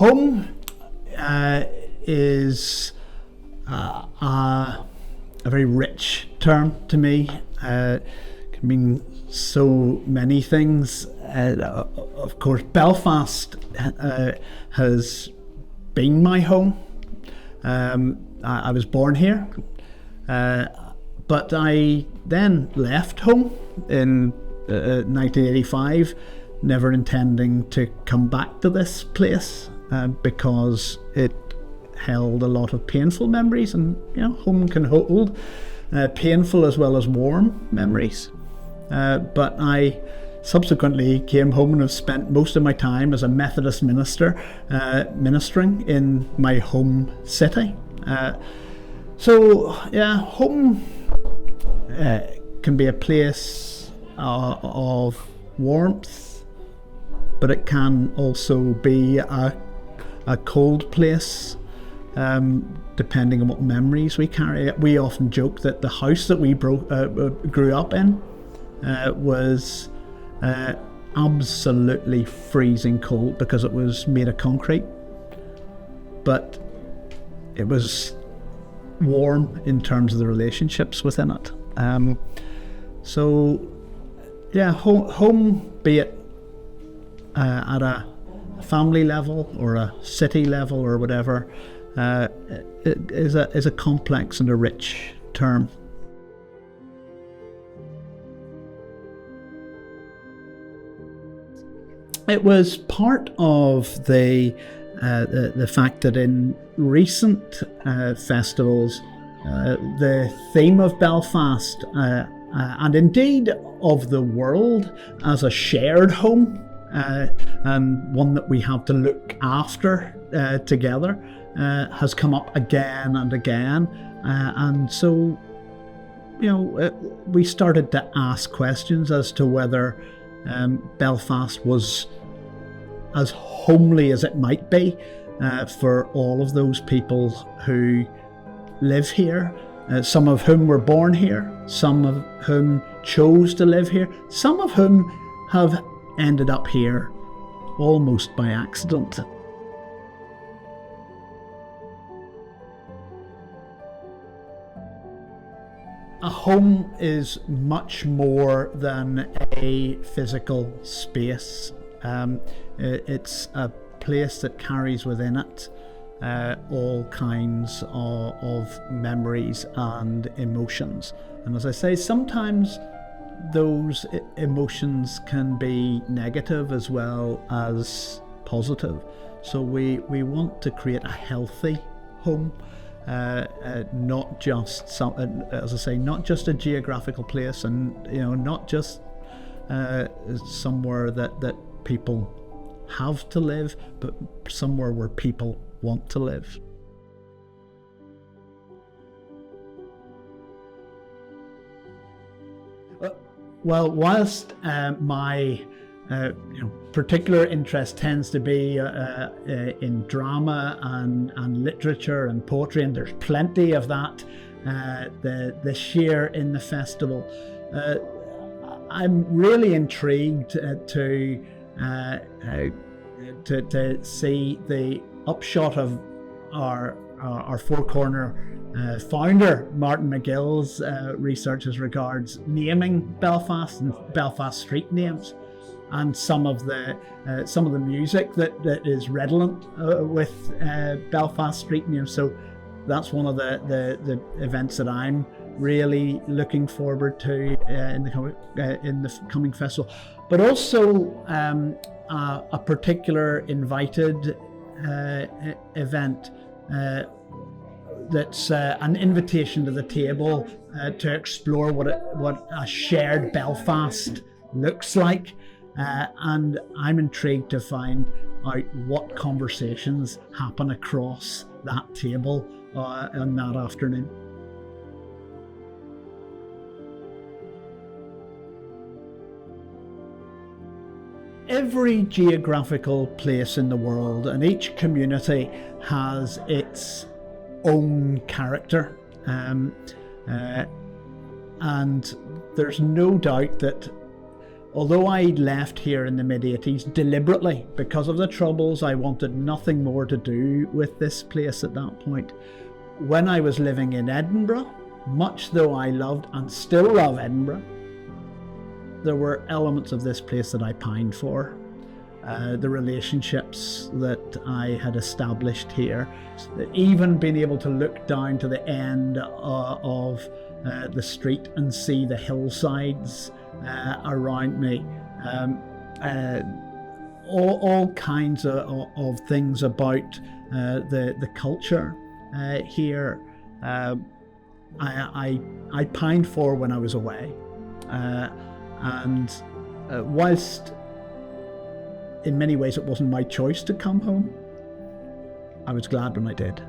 Home is a very rich term to me. It can mean so many things. Of course, Belfast has been my home. I was born here, but I then left home in 1985, never intending to come back to this place because it held a lot of painful memories, and home can hold painful as well as warm memories. But I subsequently came home and have spent most of my time as a Methodist minister ministering in my home city. Home can be a place of warmth, but it can also be a cold place, depending on what memories we carry. We often joke that the house that we grew up in was absolutely freezing cold because it was made of concrete, but it was warm in terms of the relationships within it. Home, be it at a family level or a city level or whatever, is a complex and a rich term. It was part of the fact that in recent festivals, the theme of Belfast and indeed of the world as a shared home and one that we have to look after together has come up again and again, and so we started to ask questions as to whether Belfast was as homely as it might be for all of those people who live here, some of whom were born here, some of whom chose to live here, some of whom have ended up here almost by accident. A home is much more than a physical space. It's a place that carries within it all kinds of memories and emotions. And as I say, sometimes those emotions can be negative as well as positive. So we want to create a healthy home. Not just not just a geographical place, and not just somewhere that people have to live, but somewhere where people want to live. Well, whilst my particular interest tends to be in drama and literature and poetry, and there's plenty of that this year in the festival, I'm really intrigued to see the upshot of our Four Corner founder Martin McGill's research as regards naming Belfast and Belfast street names, and some of the music that is redolent with Belfast street names. So that's one of the events that I'm really looking forward to in the coming festival. But also a particular invited event that's an invitation to the table to explore what a shared Belfast looks like. And I'm intrigued to find out what conversations happen across that table on that afternoon. Every geographical place in the world and each community has its own character, and there's no doubt that although I left here in the mid-80s deliberately because of the troubles, I wanted nothing more to do with this place at that point. When I was living in Edinburgh, much though I loved and still love Edinburgh, there were elements of this place that I pined for. The relationships that I had established here, even being able to look down to the end of the street and see the hillsides around me, all kinds of things about the culture here I pined for when I was away, and whilst in many ways it wasn't my choice to come home, I was glad when I did.